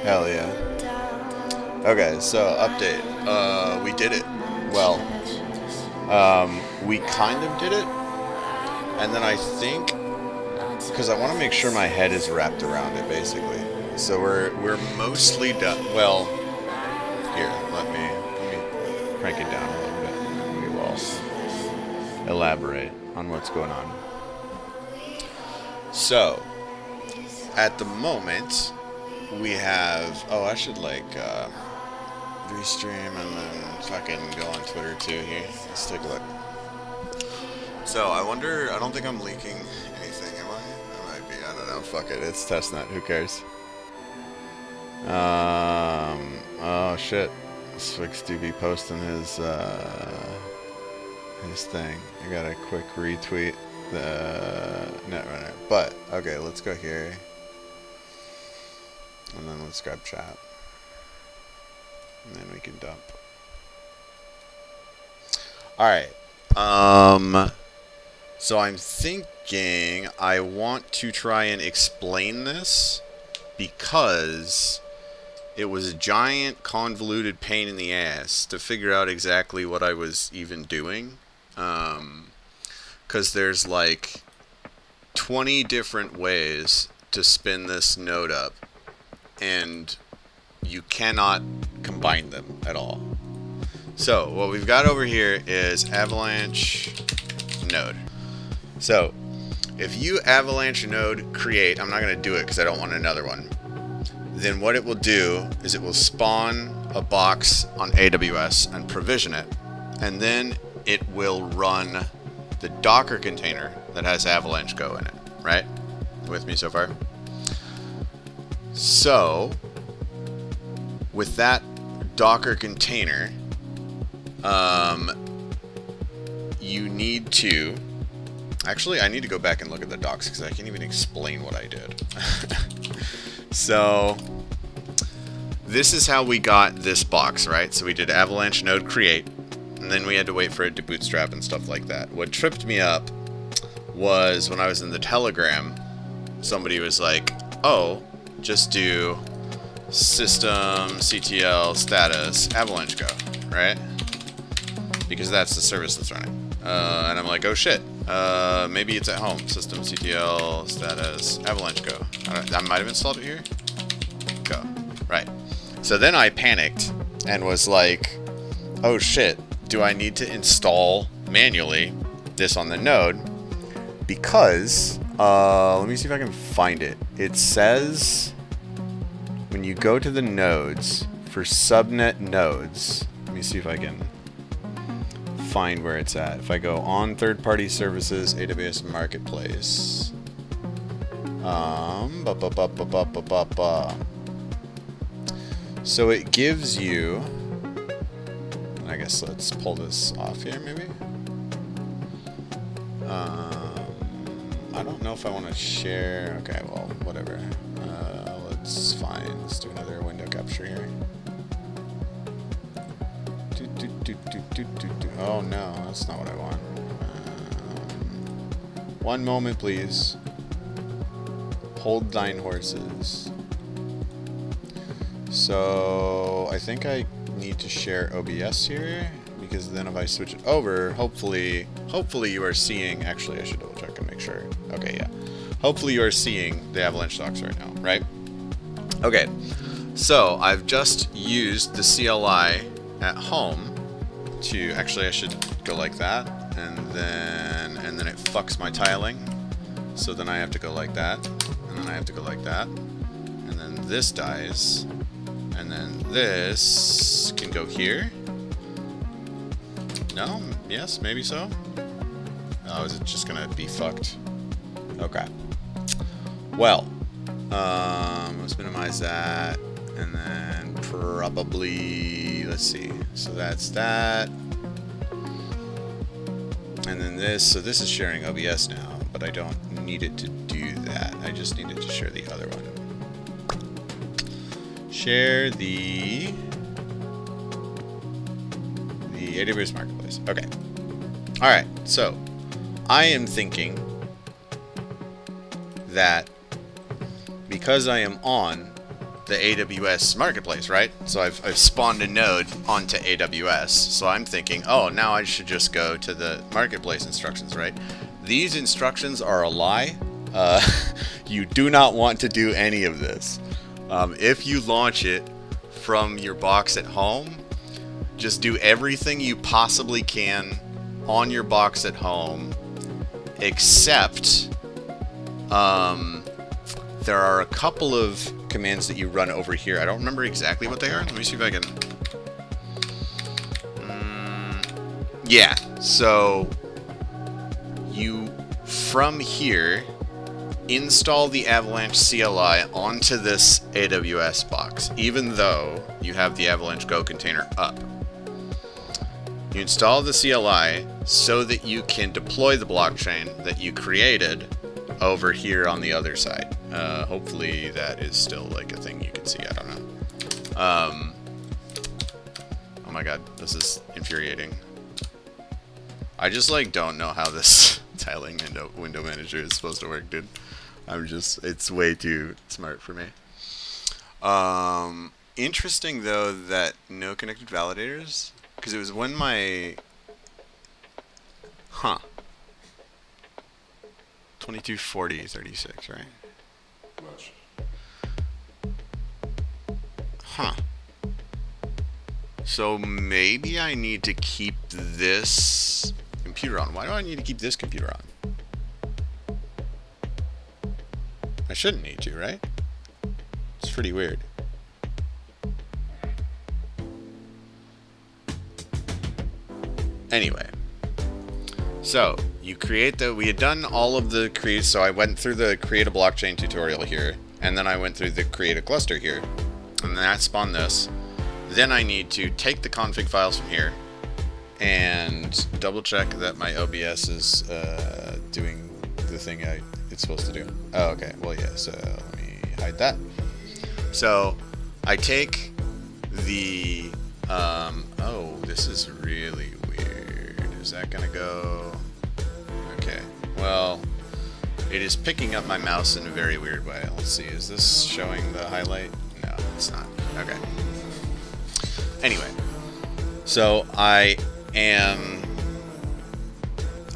Hell yeah. Okay, so update. We did it. Well, we kind of did it, and then I think because I want to make sure my head is wrapped around it, basically. So we're mostly done. Well, here, let me crank it down a little bit, and then we will elaborate on what's going on. So, at the moment, we have. Oh, I should like restream and then fucking go on Twitter too. Here, let's take a look. So I wonder. I don't think I'm leaking anything, am I? I might be. I don't know. Fuck it. It's testnet. Who cares? Oh shit. Swix do be posting his thing. I got a quick retweet the Netrunner. But okay, let's go here. And then let's grab chat. And then we can dump. Alright. So I'm thinking I want to try and explain this because it was a giant convoluted pain in the ass to figure out exactly what I was even doing. Because there's like 20 different ways to spin this node up, and you cannot combine them at all. So what we've got over here is avalanche node. So if you avalanche node create, I'm not going to do it because I don't want another one. Then what it will do is it will spawn a box on AWS and provision it, and then it will run the Docker container that has Avalanche Go in it, right? With me so far? So, with that Docker container, you need to... Actually, I need to go back and look at the docs because I can't even explain what I did. So, this is how we got this box, right? So we did Avalanche node create, and then we had to wait for it to bootstrap and stuff like that. What tripped me up was when I was in the Telegram, somebody was like, oh, just do systemctl status avalanche go, right? Because that's the service that's running. And I'm like, oh shit, maybe it's at home. Systemctl status avalanche go. I might have installed it here. Go. Right. So then I panicked and was like, oh shit, do I need to install manually this on the node? Because, let me see if I can find it. It says, when you go to the nodes, for subnet nodes, let me see if I can find where it's at. If I go on third-party services, AWS Marketplace, so it gives you, I guess let's pull this off here maybe. I don't know if I want to share. Okay, well, whatever. Let's do another window capture here. Oh no, that's not what I want. One moment, please. Hold thine horses. So I think I need to share OBS here, because then if I switch it over, hopefully you are seeing. Actually, I should double check and make sure. Okay, yeah. Hopefully you are seeing the Avalanche docs right now, right? Okay. So I've just used the CLI at home to, actually I should go like that, and then it fucks my tiling. So then I have to go like that, and then I have to go like that, and then this dies, and then this can go here. No? Yes? Maybe so? Oh, is it just gonna be fucked? Okay. Well, let's minimize that, and then probably, let's see. So that's that. And then this, so this is sharing OBS now, but I don't need it to do that. I just need it to share the other one. Share the AWS Marketplace. Okay. Alright, so I am thinking that because I am on the AWS marketplace, right? So I've spawned a node onto AWS. So I'm thinking, oh, now I should just go to the marketplace instructions, right? These instructions are a lie. You do not want to do any of this. If you launch it from your box at home, just do everything you possibly can on your box at home, except there are a couple of commands that you run over here. I don't remember exactly what they are. Let me see if I can... yeah, so you, from here, install the Avalanche CLI onto this AWS box, even though you have the Avalanche Go container up. You install the CLI so that you can deploy the blockchain that you created over here on the other side. Hopefully that is still like a thing you can see. I don't know. Oh my god, this is infuriating. I just like don't know how this tiling window manager is supposed to work, dude. It's way too smart for me. Interesting though that no connected validators, because it was when my 224036, right? Much. So maybe I need to keep this computer on. Why do I need to keep this computer on? I shouldn't need to, right? It's pretty weird. Anyway, so you create we had done all of the create, so I went through the create a blockchain tutorial here, and then I went through the create a cluster here, and then I spawned this. Then I need to take the config files from here and double check that my OBS is doing the thing it's supposed to do. Oh, okay. Well, yeah, so let me hide that. So I take the, oh, this is really weird. Is that gonna go? Okay. Well, it is picking up my mouse in a very weird way. Let's see. Is this showing the highlight? No, it's not. Okay. Anyway, so I am...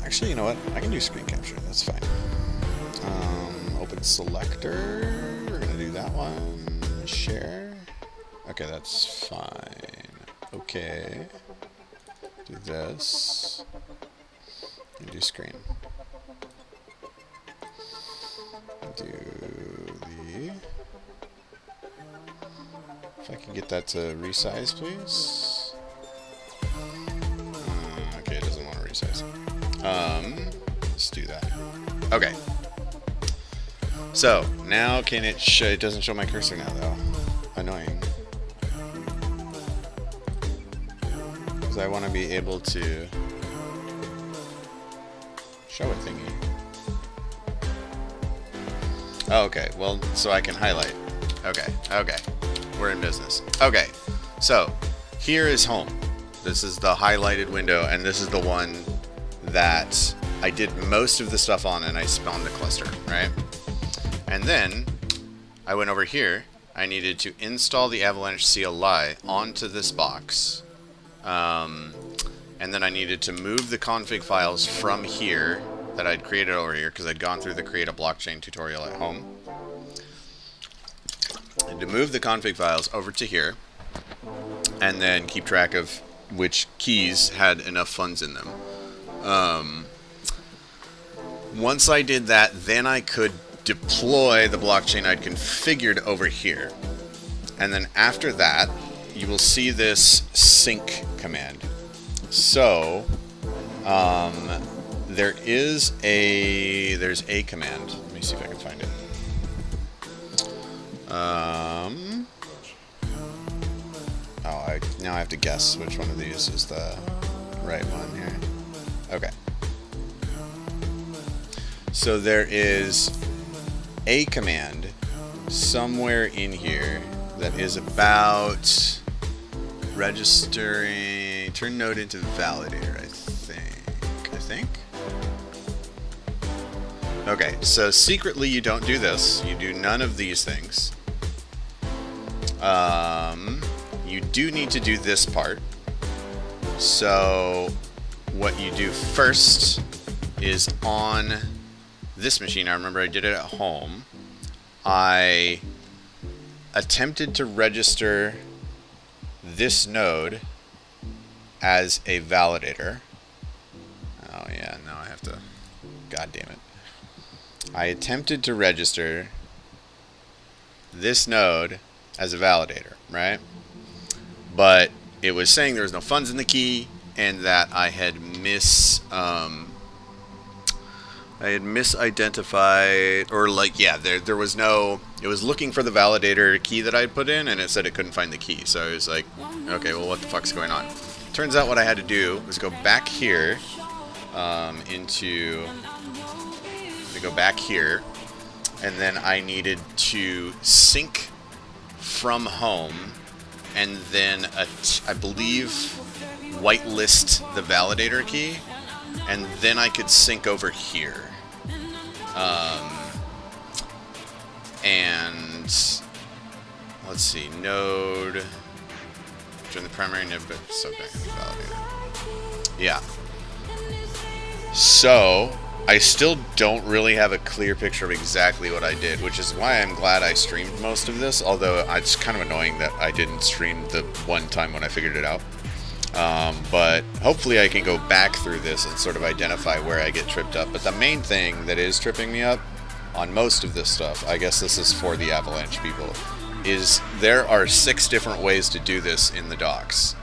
Actually, you know what? I can do screen capture. That's fine. Open selector. We're going to do that one. Share. Okay, that's fine. Okay. Do this. And do screen. Do the... If I can get that to resize, please. Okay, it doesn't want to resize. Let's do that. Okay. So, now can it show... It doesn't show my cursor now, though. Annoying. Because I want to be able to show a thingy. Oh, okay. Well, so I can highlight. Okay. Okay. We're in business. Okay, so here is home. This is the highlighted window, and this is the one that I did most of the stuff on, and I spawned the cluster, right? And then I went over here. I needed to install the Avalanche CLI onto this box. And then I needed to move the config files from here that I'd created over here, because I'd gone through the create a blockchain tutorial at home. And to move the config files over to here, and then keep track of which keys had enough funds in them. Once I did that, then I could deploy the blockchain I'd configured over here. And then after that, you will see this sync command. So, there's a command. Let me see if I can find it. Now I have to guess which one of these is the right one here. Okay. So there is a command somewhere in here that is about registering, turn node into validator, I think. Okay, so secretly you don't do this. You do none of these things. You do need to do this part. So what you do first is on this machine, I remember I did it at home, I attempted to register this node as a validator. Oh yeah, now I have to, god damn it. I attempted to register this node as a validator, right? But it was saying there was no funds in the key, and that I had misidentified, or like, yeah, there was no, it was looking for the validator key that I put in, and it said it couldn't find the key. So I was like, okay, well, what the fuck's going on? Turns out what I had to do was go back here, go back here, and then I needed to sync from home, and then I believe whitelist the validator key, and then I could sync over here. And let's see, node, join the primary node, but subject the validator. Yeah. So I still don't really have a clear picture of exactly what I did, which is why I'm glad I streamed most of this, although it's kind of annoying that I didn't stream the one time when I figured it out. But hopefully I can go back through this and sort of identify where I get tripped up. But the main thing that is tripping me up on most of this stuff, I guess this is for the Avalanche people, is there are 6 different ways to do this in the docs.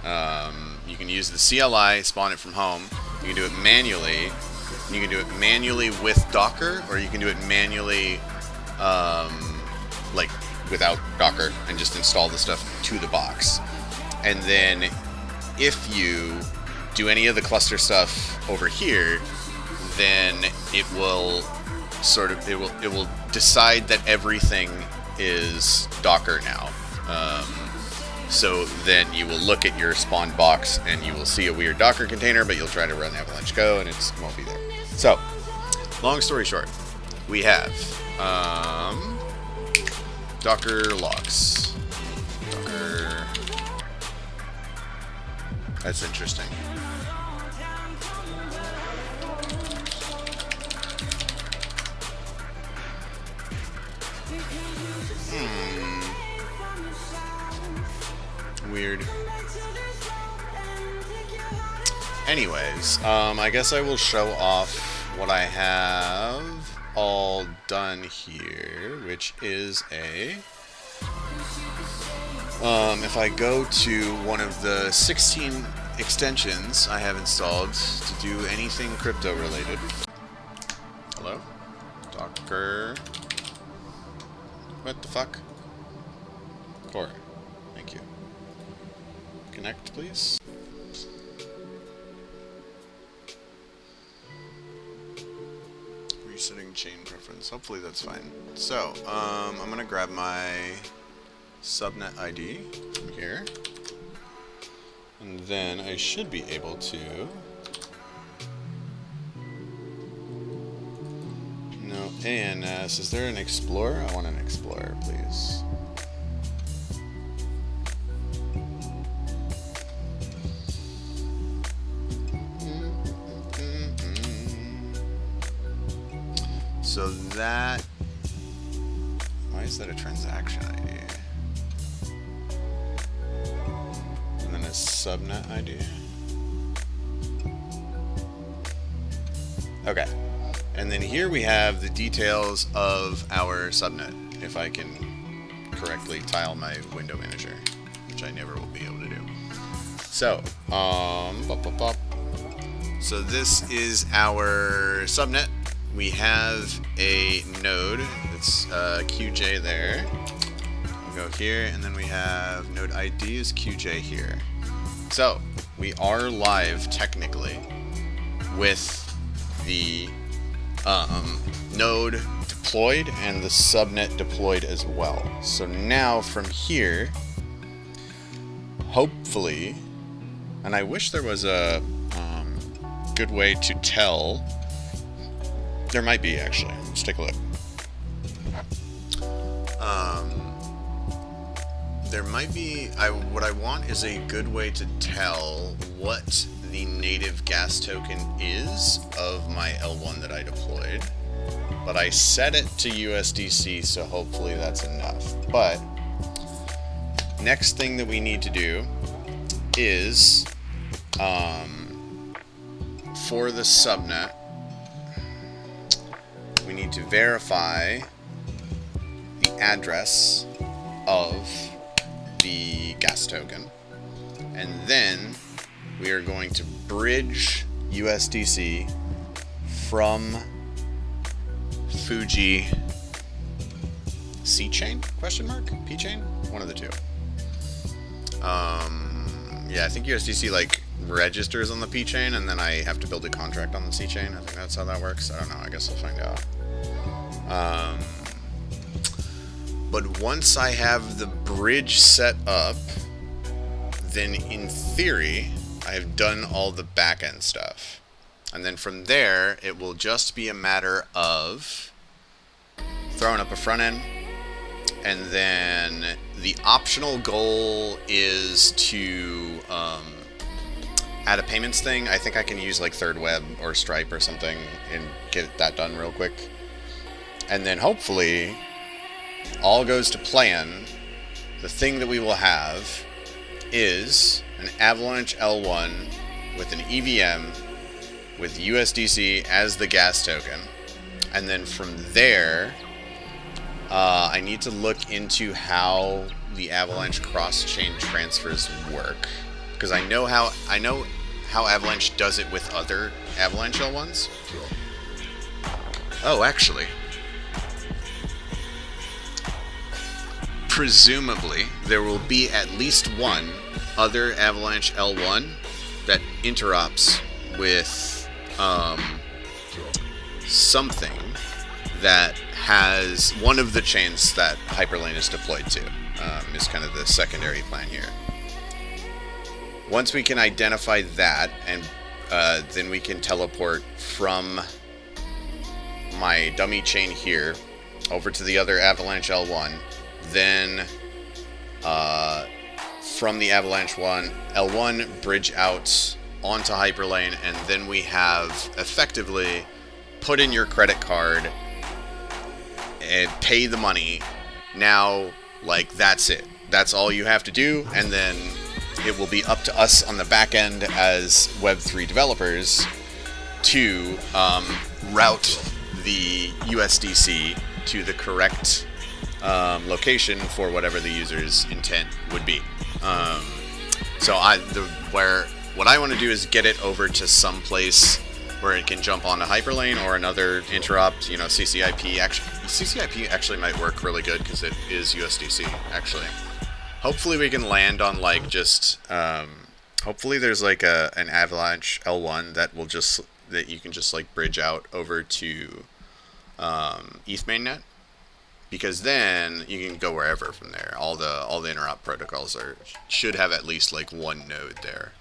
You can use the CLI, spawn it from home. You can do it manually. You can do it manually with Docker, or you can do it manually, like without Docker, and just install the stuff to the box. And then if you do any of the cluster stuff over here, then it will sort of, it will decide that everything is Docker now. So then you will look at your spawn box and you will see a weird Docker container, but you'll try to run Avalanche Go and it won't be there. So, long story short, we have Docker logs. Docker. That's interesting. Weird. Anyways, I guess I will show off what I have all done here, which is a... if I go to one of the 16 extensions I have installed to do anything crypto related. Hello? Docker. What the fuck? Core. Thank you. Connect, please. Resetting chain preference. Hopefully that's fine. So, I'm gonna grab my subnet ID from here, and then I should be able to. No ANS. Is there an Explorer? I want an Explorer, please. So that, why is that a transaction ID? And then a subnet ID. Okay. And then here we have the details of our subnet, if I can correctly tile my window manager, which I never will be able to do. So, so this is our subnet. We have a node that's QJ there. We'll go here, and then we have node ID is QJ here. So we are live technically with the node deployed and the subnet deployed as well. So now from here, hopefully, and I wish there was a good way to tell. There might be, actually. Let's take a look. there might be, what I want is a good way to tell what the native gas token is of my L1 that I deployed. But I set it to USDC, so hopefully that's enough. But next thing that we need to do is, for the subnet, we need to verify the address of the gas token, and then we are going to bridge USDC from Fuji C chain question mark P chain, one of the two. Yeah, I think USDC like registers on the P chain, and then I have to build a contract on the C chain. I think that's how that works. I don't know. I guess I'll find out. But once I have the bridge set up, then in theory, I have done all the back-end stuff. And then from there, it will just be a matter of throwing up a front end. And then the optional goal is to add a payments thing. I think I can use like Third Web or Stripe or something and get that done real quick. And then hopefully, all goes to plan, the thing that we will have is an Avalanche L1 with an EVM with USDC as the gas token. And then from there, I need to look into how the Avalanche cross-chain transfers work, because I know how Avalanche does it with other Avalanche L1s. Oh, actually, presumably there will be at least one other Avalanche L1 that interops with something that has one of the chains that Hyperlane is deployed to, is kind of the secondary plan here. Once we can identify that, and then we can teleport from my dummy chain here over to the other Avalanche L1, then from the Avalanche L1 bridge out onto Hyperlane, and then we have effectively put in your credit card and pay the money. Now, like, that's it. That's all you have to do, and then it will be up to us on the back end as Web3 developers to route the USDC to the correct location for whatever the user's intent would be. So what I want to do is get it over to some place where it can jump onto Hyperlane or another interop. You know, CCIP actually might work really good because it is USDC actually. Hopefully we can land on like just hopefully there's like an Avalanche L1 that you can just like bridge out over to ETH mainnet, because then you can go wherever from there. All the interop protocols should have at least like one node there.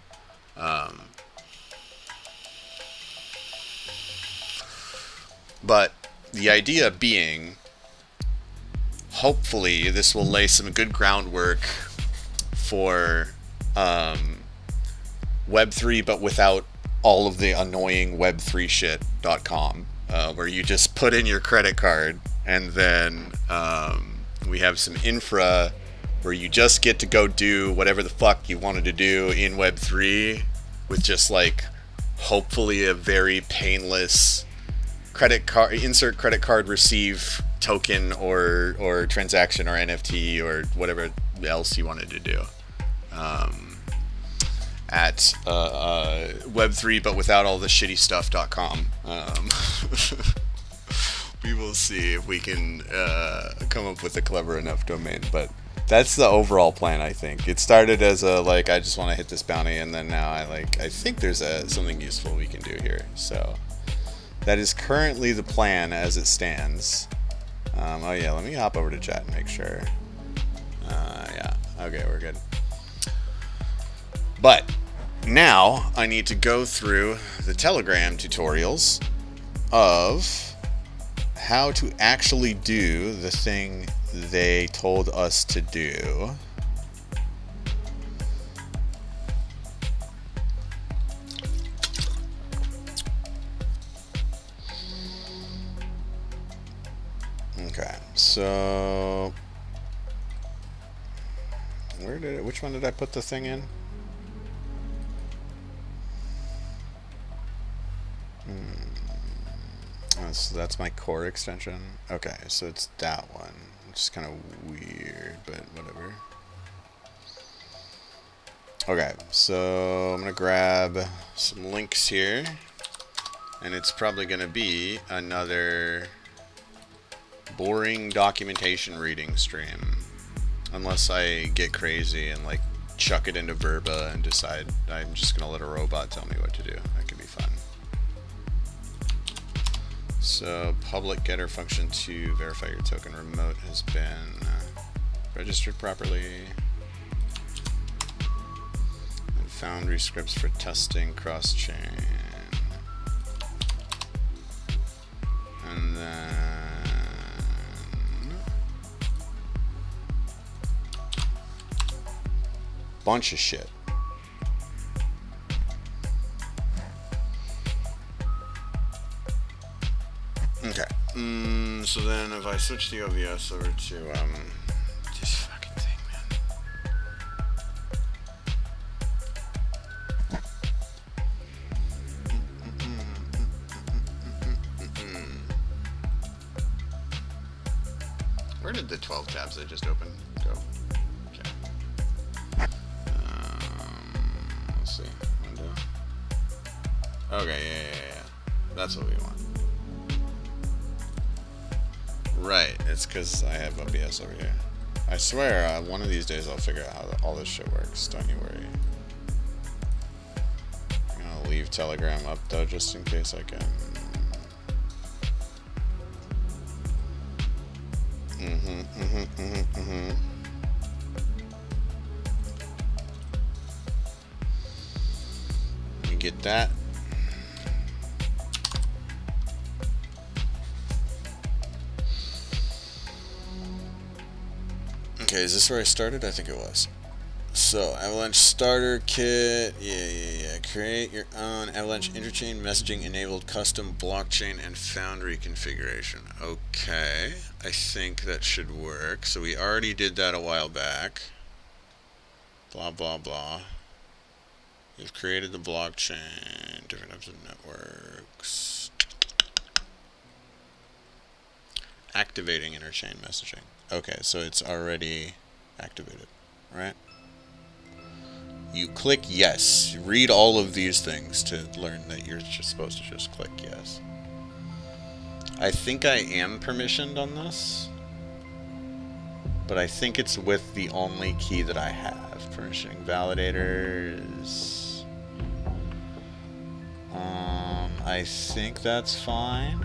But the idea being, hopefully this will lay some good groundwork for Web3, but without all of the annoying Web3shit.com, where you just put in your credit card, and then we have some infra where you just get to go do whatever the fuck you wanted to do in Web3 with just like hopefully a very painless insert credit card receive token or transaction or NFT or whatever else you wanted to do at Web3 but without all the shitty stuff.com. We will see if we can come up with a clever enough domain, but that's the overall plan. I think it started as a like I just want to hit this bounty, and then now I think there's something useful we can do here. So that is currently the plan as it stands. Oh yeah, let me hop over to chat and make sure. Yeah, okay, we're good. But now I need to go through the Telegram tutorials of how to actually do the thing they told us to do. so which one did I put the thing in? Oh, so that's my core extension. Okay, so it's that one. It's kind of weird, but whatever. Okay, so I'm gonna grab some links here, and it's probably gonna be another boring documentation reading stream, unless I get crazy and like chuck it into Verba and decide I'm just gonna let a robot tell me what to do. That could be fun. So public getter function to verify your token remote has been registered properly. And Foundry scripts for testing cross-chain. And then bunch of shit. Okay. So then if I switch the OBS over to this fucking thing, man. Where did the 12 tabs I just opened go? Okay. Let's see. Window. Okay, yeah. That's what we want. Right, it's because I have OBS over here. I swear, one of these days I'll figure out how all this shit works. Don't you worry. I'm gonna leave Telegram up though, just in case I can. Let me get that. Okay, is this where I started? I think it was. So, Avalanche Starter Kit. Yeah. Create your own Avalanche Interchain Messaging Enabled Custom Blockchain and Foundry Configuration. Okay, I think that should work. So we already did that a while back. Blah, blah, blah. We've created the blockchain, different types of networks. Activating interchain messaging. Okay, so it's already activated, right? You click yes. Read all of these things to learn that you're just supposed to just click yes. I think I am permissioned on this, but I think it's with the only key that I have. Permissioning validators. I think that's fine.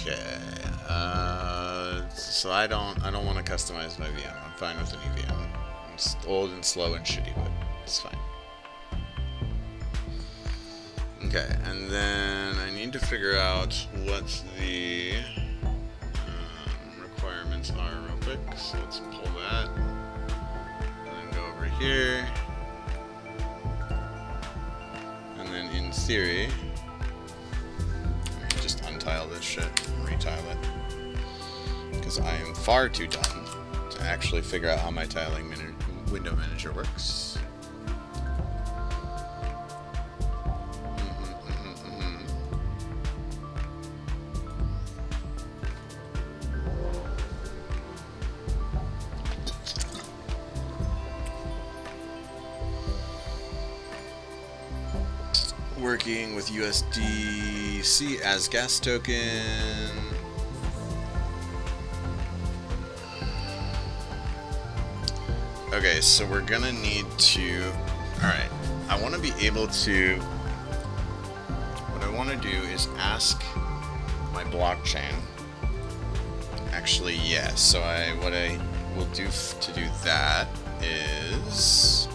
Okay, so I don't want to customize my VM. I'm fine with any VM. It's old and slow and shitty, but it's fine. Okay, and then I need to figure out what the requirements are real quick. So let's pull that, and then go over here, and then in theory, just untile this shit. Retile it, because I am far too dumb to actually figure out how my tiling window manager works. Working with USDC as gas token. Okay, so we're gonna need to, alright, I want to be able to, what I want to do is ask my blockchain, actually yes, so what I will do to do that is,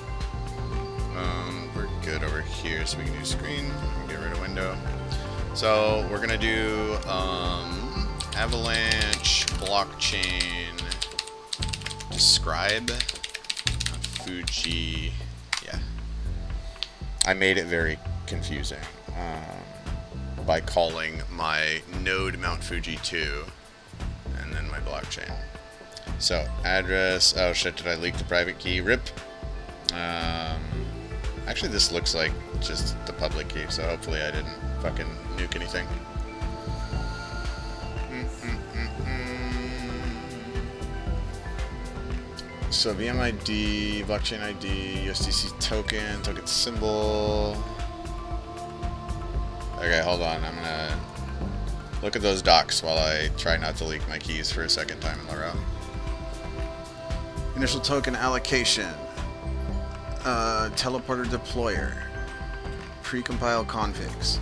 we're good over here, so we can do screen, get rid of window. So we're gonna do Avalanche blockchain describe Fuji. Yeah, I made it very confusing. by calling my node Mount Fuji 2 and then my blockchain. So address, oh shit, did I leak the private key? RIP. Actually this looks like just the public key, so hopefully I didn't fucking nuke anything. So VMID, blockchain ID, USDC token, token symbol. Okay, hold on. I'm gonna look at those docs while I try not to leak my keys for a second time in a row. Initial token allocation. Teleporter deployer. Precompile configs.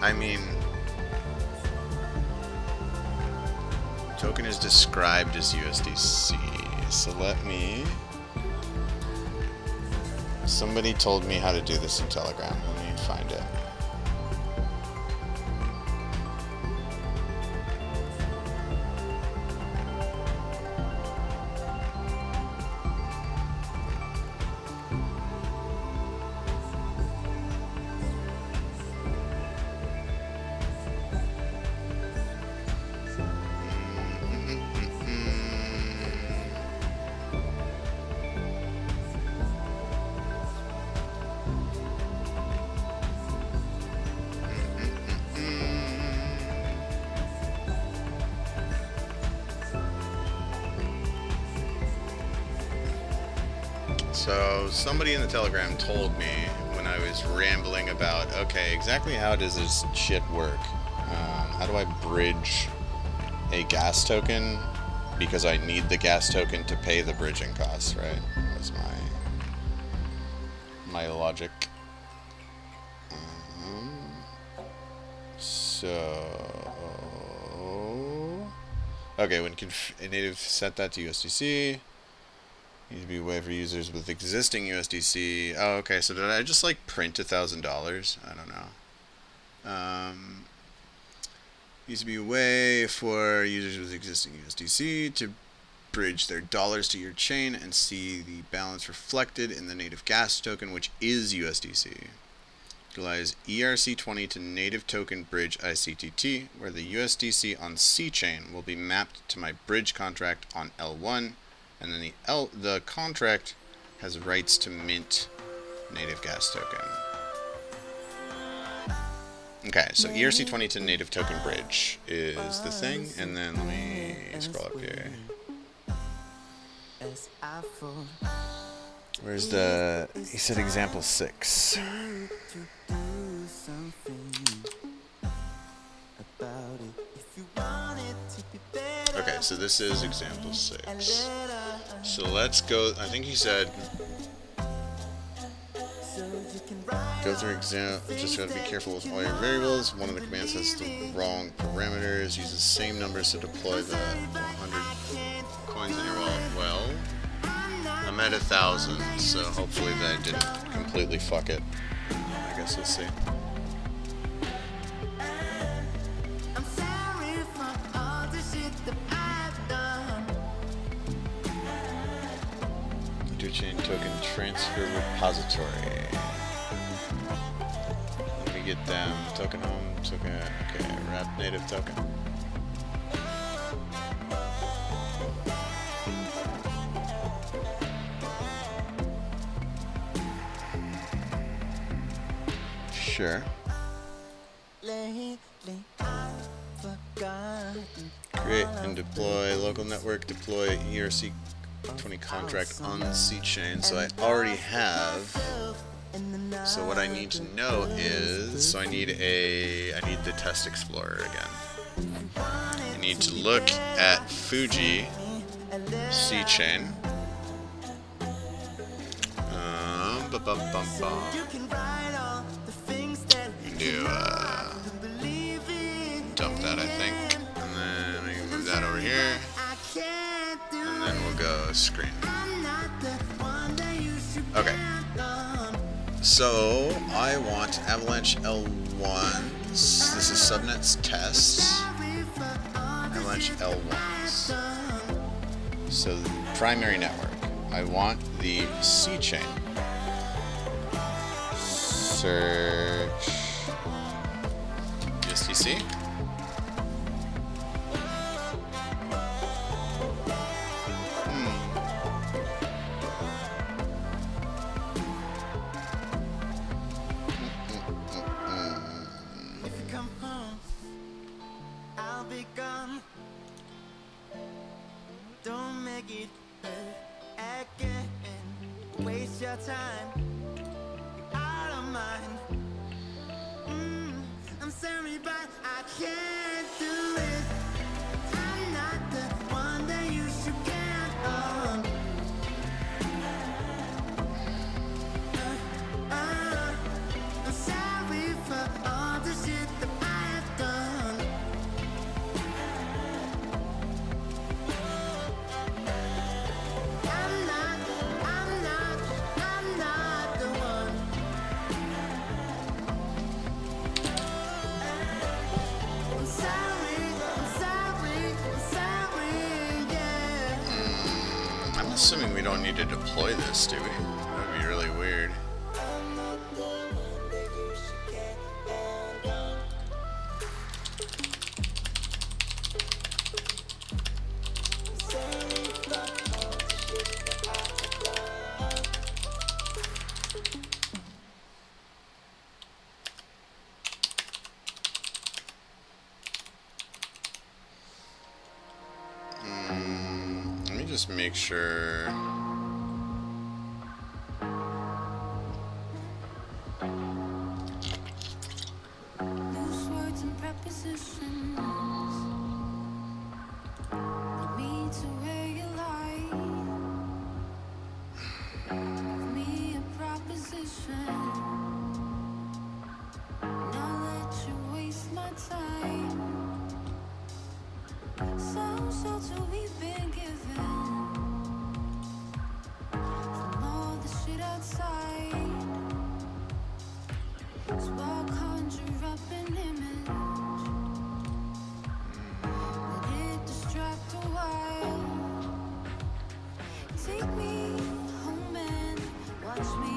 I mean, token is described as USDC, so let me... Somebody told me how to do this in Telegram. Let me find it. So somebody in the Telegram told me when I was rambling about, okay, exactly how does this shit work? How do I bridge a gas token? Because I need the gas token to pay the bridging costs, right? That was my logic. Okay, when native set that to USDC. Needs to be a way for users with existing USDC. Oh, okay. So did I just like print $1,000? I don't know. Needs to be a way for users with existing USDC to bridge their dollars to your chain and see the balance reflected in the native gas token, which is USDC. Utilize ERC20 to native token bridge ICTT, where the USDC on C chain will be mapped to my bridge contract on L1. And then the contract has rights to mint native gas token. Okay, so ERC20 to native token bridge is the thing, and then let me scroll up here. Where's the... He said example 6. Okay, so this is example 6. So let's go, I think he said, go through example, just gotta be careful with all your variables. One of the commands has the wrong parameters. Use the same numbers to deploy the 100 coins in your wallet. Well, I'm at 1,000, so hopefully that didn't completely fuck it. I guess we'll see. Chain token transfer repository. Let me get them. Token home, token. Okay, wrap native token. Sure. Create and deploy local network. Deploy ERC20 contract on C chain, so I already have. So what I need to know is, so I need the test explorer again. I need to look at Fuji C chain. Do dump that, I think, and then we can move that over here. And then we'll go screen. Okay. So I want Avalanche L1s. This is subnets tests. Avalanche L1s. So the primary network. I want the C chain. Search USDC. Assuming we don't need to deploy this, do we? That would be really weird. Just make sure. Loose words and prepositions lead me to where you lie. Give me a proposition. Not let you waste my time. Some shelter we've been given. Outside, so I'll conjure up an image. Let it distract a while. Take me home and watch me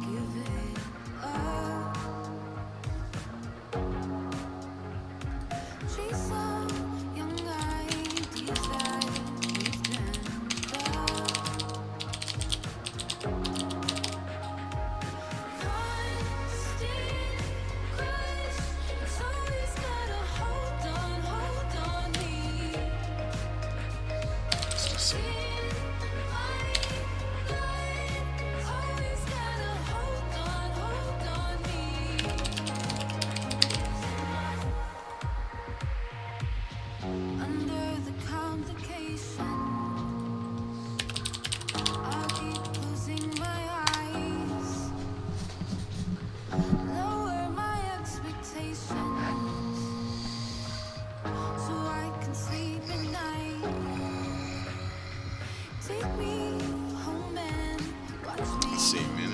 give it up. Chase some young ideas that we've dreamt of.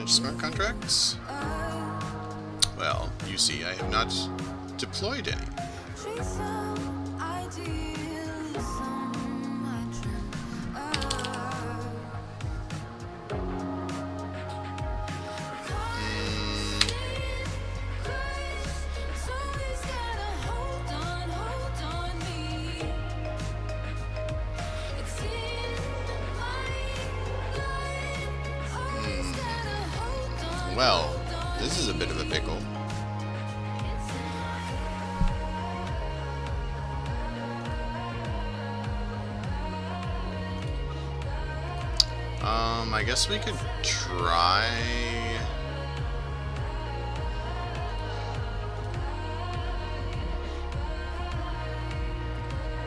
Smart contracts? Well, you see, I have not deployed any. Well, this is a bit of a pickle. I guess we could try.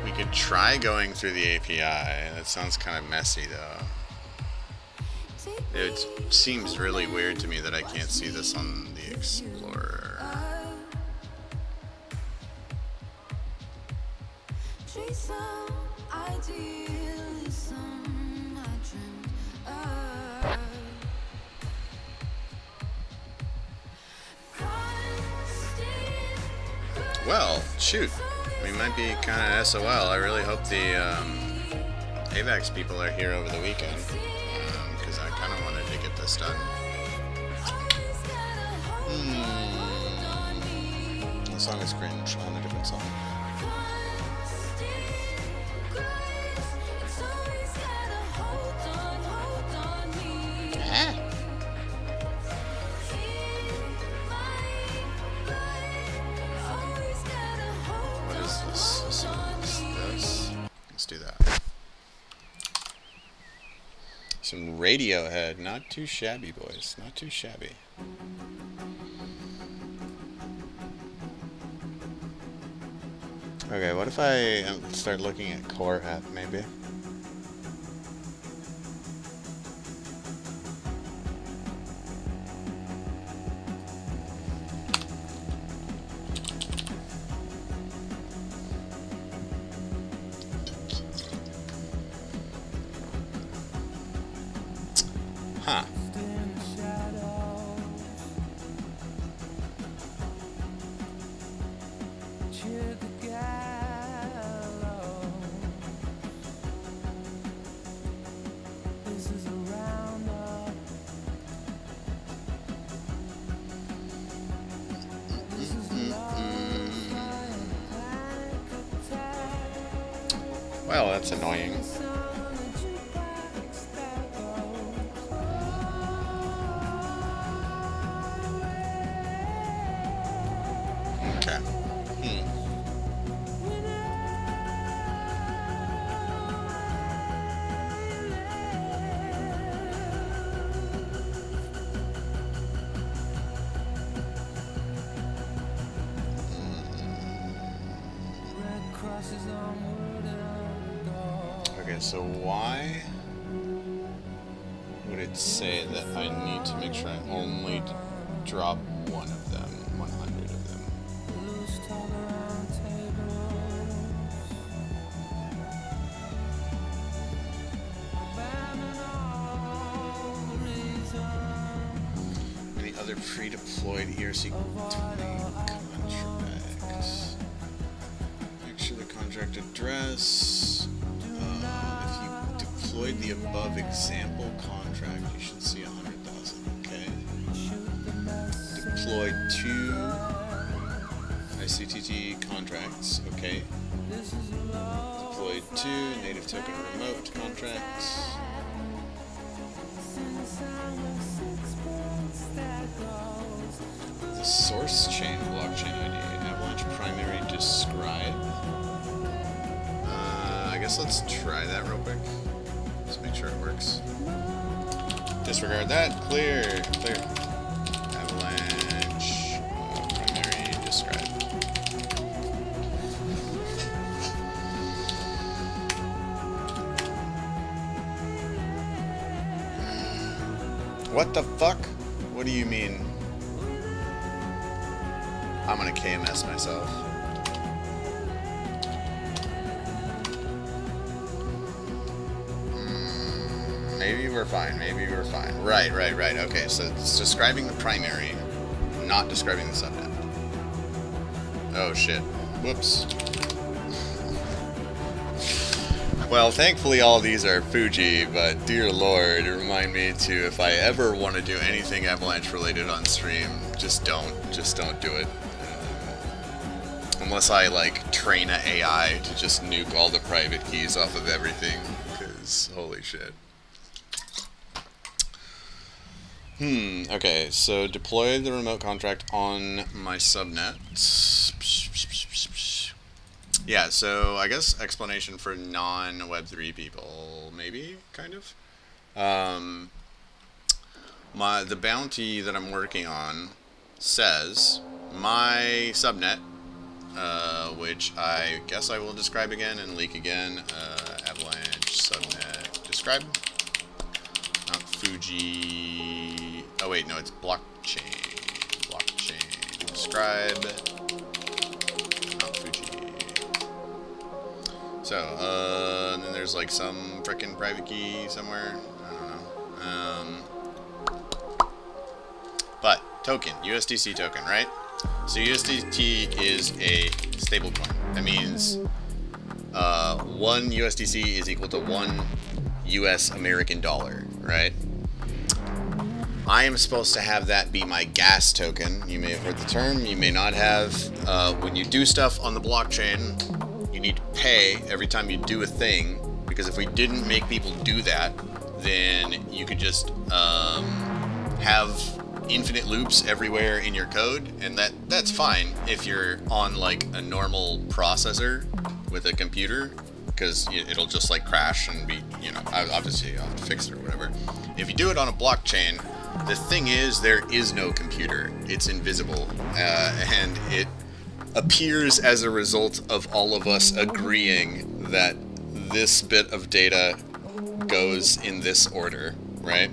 We could try going through the API. That sounds kind of messy, though. It seems really weird to me that I can't see this on the Explorer. Well, shoot. We might be kind of SOL. I really hope the AVAX people are here over the weekend. this done. The song is cringe. I want a different song. What is this? This? Let's do that. Some Radiohead. Not too shabby, boys. Not too shabby. Okay, what if I start looking at core app, maybe? Huh. Well, that's annoying. Okay. Okay, so why would it say that I need to make sure I only drop one of them, 100 of them? Any other pre-deployed ERC contracts? Make sure the contract address. If you deployed the above example contract, you should see 100,000. Okay. Deployed 2 ICTT contracts. Okay. Deployed 2 native token remote contracts. The source chain blockchain ID, Avalanche primary describe. I guess let's try that real quick. Just make sure it works. Disregard that. Clear. Clear. Avalanche primary describe. What the fuck? What do you mean? I'm gonna KMS myself. Maybe we're fine. Maybe we're fine. Right. Okay, so it's describing the primary, not describing the subnet. Oh shit. Whoops. Well, thankfully all these are Fuji, but dear lord, remind me to, if I ever want to do anything Avalanche related on stream, just don't do it. Unless I like train an AI to just nuke all the private keys off of everything, because holy shit. Okay, so deploy the remote contract on my subnet. Yeah, so I guess explanation for non-Web3 people, maybe, kind of. The bounty that I'm working on says my subnet, which I guess I will describe again and leak again. Avalanche subnet describe. Not Fuji. Oh wait, no, it's blockchain. Blockchain describe. Not Fuji. So, and then there's like some frickin' private key somewhere. I don't know. But token, USDC token, right? So USDT is a stablecoin. That means 1 USDC is equal to 1 US American dollar, right? I am supposed to have that be my gas token. You may have heard the term, you may not have. When you do stuff on the blockchain, you need to pay every time you do a thing, because if we didn't make people do that, then you could just have infinite loops everywhere in your code, and that's fine if you're on like a normal processor with a computer, because it'll just like crash and be, you know, obviously you'll have to fix it or whatever. If you do it on a blockchain, the thing is, there is no computer. It's invisible, and it appears as a result of all of us agreeing that this bit of data goes in this order, right?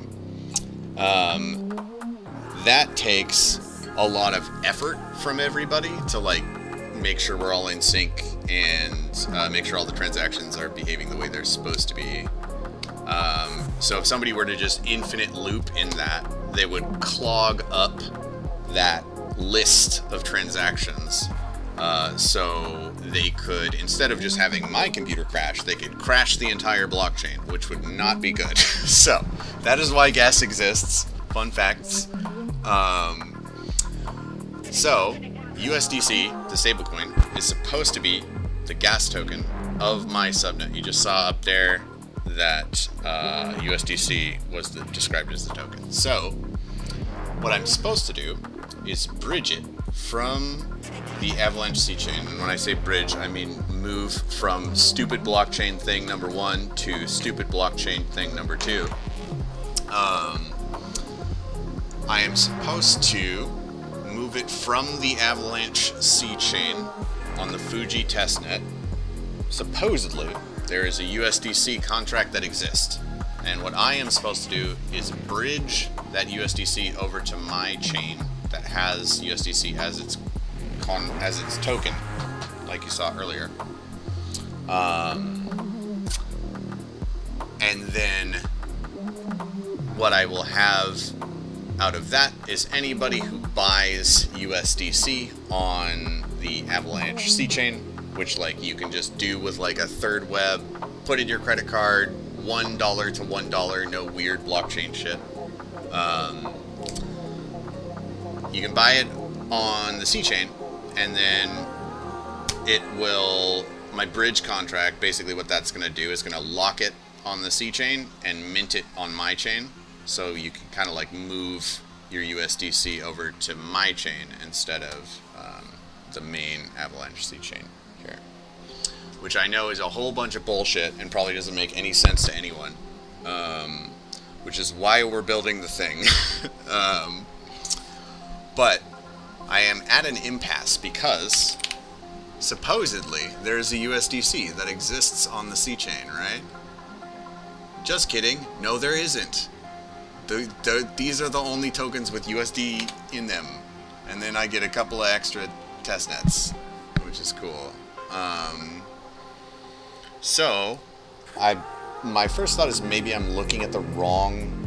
That takes a lot of effort from everybody to like make sure we're all in sync and make sure all the transactions are behaving the way they're supposed to be. So if somebody were to just infinite loop in that, they would clog up that list of transactions. So they could, instead of just having my computer crash, they could crash the entire blockchain, which would not be good. So that is why gas exists. Fun facts. So USDC, the stablecoin, is supposed to be the gas token of my subnet. You just saw up there that USDC was described as the token. So what I'm supposed to do is bridge it from the Avalanche C chain. And when I say bridge, I mean move from stupid blockchain thing number 1 to stupid blockchain thing number 2. I am supposed to move it from the Avalanche C chain on the Fuji testnet. Supposedly, there is a USDC contract that exists. And what I am supposed to do is bridge that USDC over to my chain that has USDC as its token, like you saw earlier. And then what I will have out of that is anybody who buys USDC on the Avalanche C chain, which like you can just do with like a third web, put in your credit card, $1 to $1, no weird blockchain shit. You can buy it on the C chain, and then it will, my bridge contract, basically what that's going to do is going to lock it on the C chain and mint it on my chain. So you can kind of like move your USDC over to my chain instead of the main Avalanche C chain here. Which I know is a whole bunch of bullshit and probably doesn't make any sense to anyone. Which is why we're building the thing. But I am at an impasse because supposedly there's a USDC that exists on the C chain, right? Just kidding. No, there isn't. These are the only tokens with USD in them. And then I get a couple of extra testnets, which is cool. So, my first thought is maybe I'm looking at the wrong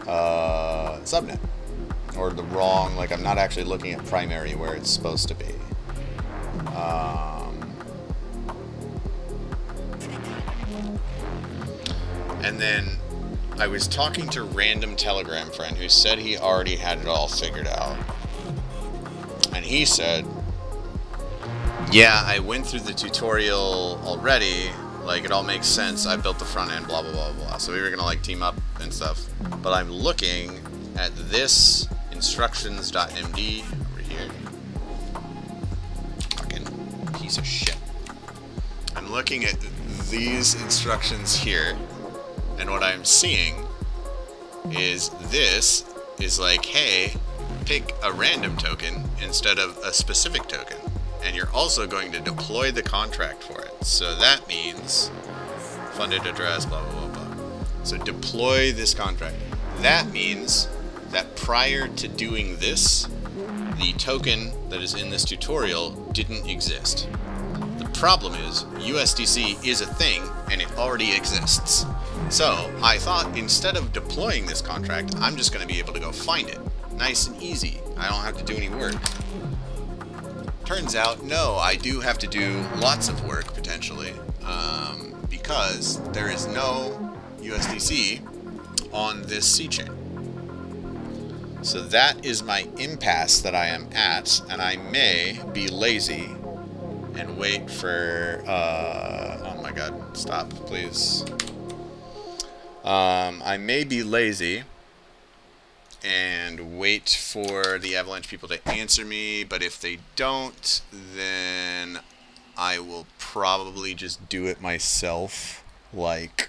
subnet. Or the wrong, like I'm not actually looking at primary where it's supposed to be. And then I was talking to a random Telegram friend who said he already had it all figured out. And he said, yeah, I went through the tutorial already, like it all makes sense, I built the front end, blah blah blah blah. So we were gonna like team up and stuff. But I'm looking at this instructions.md over here. Fucking piece of shit. I'm looking at these instructions here, and what I'm seeing is this is like, hey, pick a random token instead of a specific token. And you're also going to deploy the contract for it. So that means funded address, blah, blah, blah, blah. So deploy this contract. That means that prior to doing this, the token that is in this tutorial didn't exist. The problem is USDC is a thing and it already exists. So I thought instead of deploying this contract, I'm just going to be able to go find it. Nice and easy. I don't have to do any work. Turns out, no, I do have to do lots of work potentially, because there is no USDC on this C chain. So that is my impasse that I am at, and I may be lazy and wait for, oh my god, stop, please. I may be lazy and wait for the Avalanche people to answer me, but if they don't, then I will probably just do it myself, like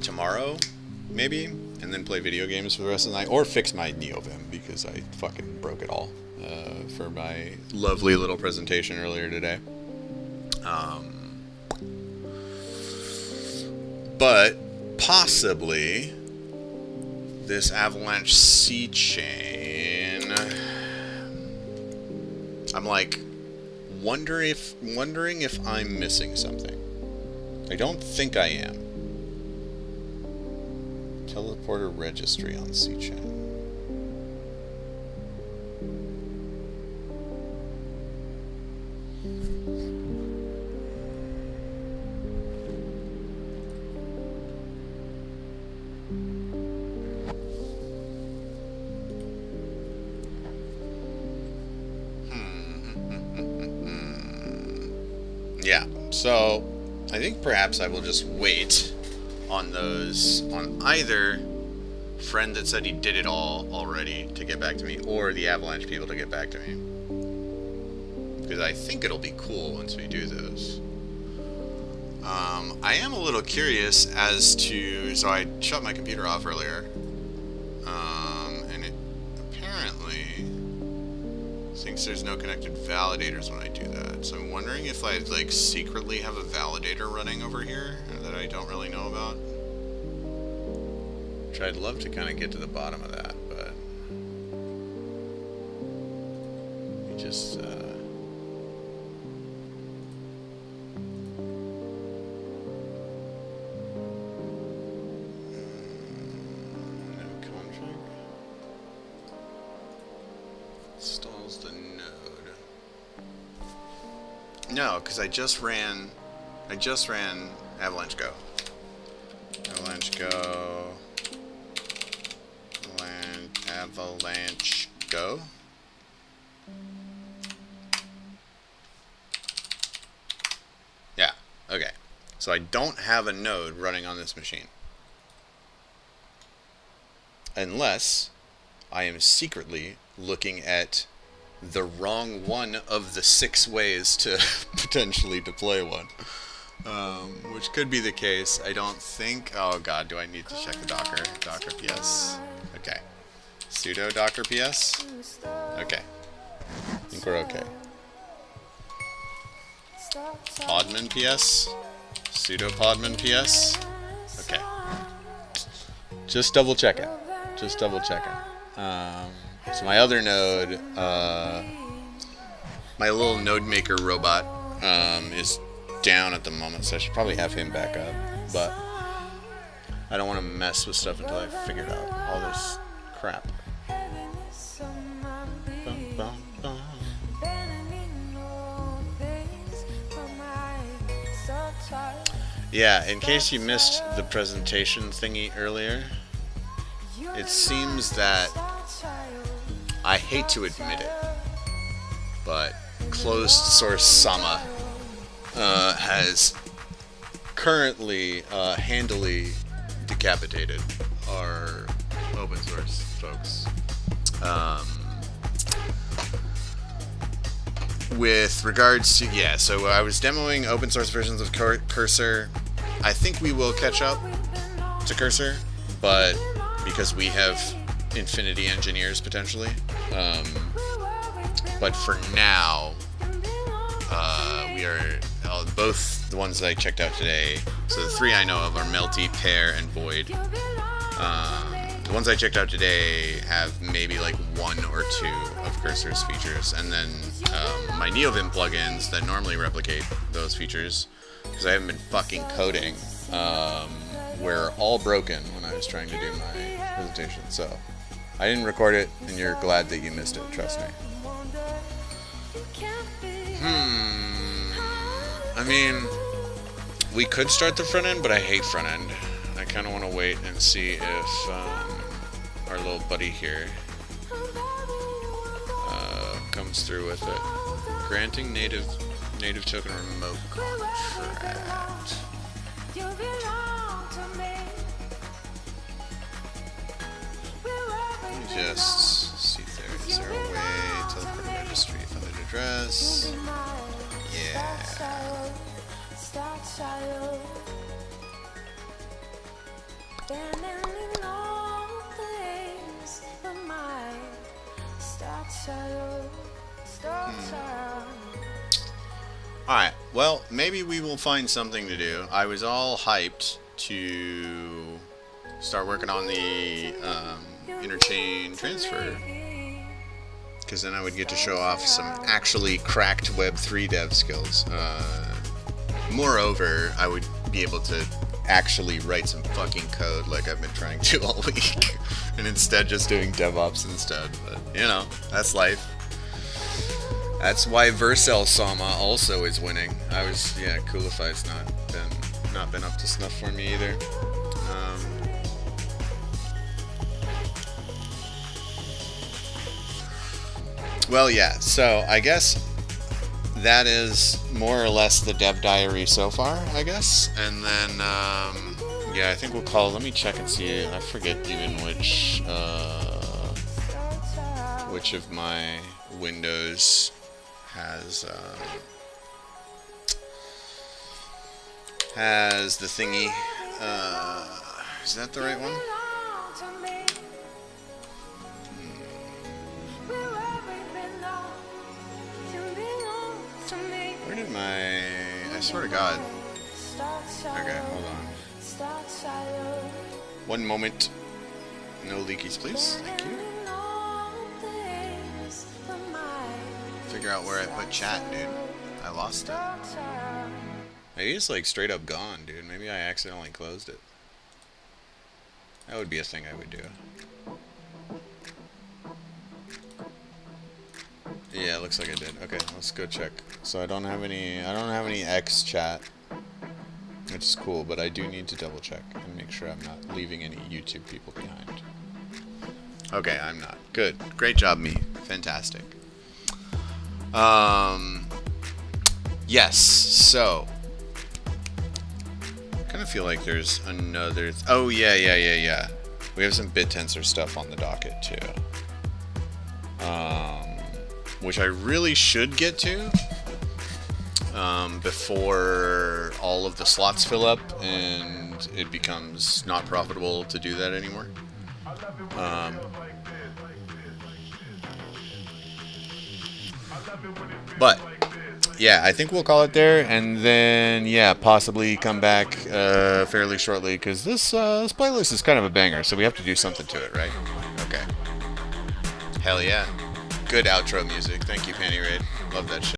tomorrow, maybe, and then play video games for the rest of the night, or fix my NeoVim, because I fucking broke it all for my lovely little presentation earlier today. But possibly this Avalanche C chain, I'm like wondering if I'm missing something. I don't think I am. Teleporter registry on C chain. Yeah, so I think perhaps I will just wait on those, on either friend that said he did it all already to get back to me, or the Avalanche people to get back to me. Because I think it'll be cool once we do those. I am a little curious as to, so I shut my computer off earlier, and it apparently thinks there's no connected validators when I do that. So I'm wondering if I like secretly have a validator running over here that I don't really know about. Which I'd love to kind of get to the bottom of that, but we just no config installs the node. No, because I just ran Avalanche Go. Avalanche Go. Avalanche Go. Yeah, okay. So I don't have a node running on this machine. Unless I am secretly looking at the wrong one of the 6 ways to potentially deploy one. Which could be the case. I don't think... Oh god, do I need to check the Docker? Docker PS. Okay. Sudo Docker PS? Okay. I think we're okay. Podman PS? Sudo Podman PS? Okay. Just double checking. Just double checking. So my other node, my little node maker robot, is down at the moment, so I should probably have him back up. But I don't want to mess with stuff until I figured out all this crap. Yeah, in case you missed the presentation thingy earlier, it seems that, I hate to admit it, but closed source Sama has currently handily decapitated our open source folks. With regards to, yeah, so I was demoing open source versions of Cursor. I think we will catch up to Cursor, but because we have infinity engineers potentially. But for now, we are both the ones that I checked out today. So the 3 I know of are Melty, Pear, and Void. The ones I checked out today have maybe like 1 or 2 of Cursor's features, and then my NeoVim plugins that normally replicate those features, because I haven't been fucking coding, were all broken when I was trying to do my presentation. So I didn't record it, and you're glad that you missed it. Trust me. I mean, we could start the front end, but I hate front end. I kind of want to wait and see if our little buddy here comes through with it. Granting native token remote contract. Let me just see if there is there a way teleport to registry funded address. Yeah. Alright, well, maybe we will find something to do. I was all hyped to start working on the interchain transfer, because then I would get to show off some actually cracked Web3 dev skills. Moreover, I would be able to actually write some fucking code like I've been trying to all week, and instead just doing DevOps instead. But, you know, that's life. That's why Vercel Sama also is winning. I was, yeah, Coolify's not been up to snuff for me either. Well, yeah, so I guess that is more or less the dev diary so far, I guess. And then, yeah, I think we'll call, let me check and see, I forget even which of my windows has the thingy. Is that the right one? Where did my... I swear to God. Okay, hold on. One moment. No leakies, please. Thank you. Figure out where I put chat, dude. I lost it. Maybe it's like straight up gone, dude. Maybe I accidentally closed it. That would be a thing I would do. Yeah, it looks like I did. Okay, let's go check. So I don't have any X chat, which is cool, but I do need to double check and make sure I'm not leaving any YouTube people behind. Okay, I'm not. Good. Great job, me. Fantastic. Yes, so I kind of feel like there's another oh yeah. We have some BitTensor stuff on the docket too. Which I really should get to before all of the slots fill up and it becomes not profitable to do that anymore. But yeah, I think we'll call it there, and then yeah, possibly come back fairly shortly, because this playlist is kind of a banger, so we have to do something to it, right? Okay. Hell yeah. Good outro music. Thank you, Panty Raid. Love that shit.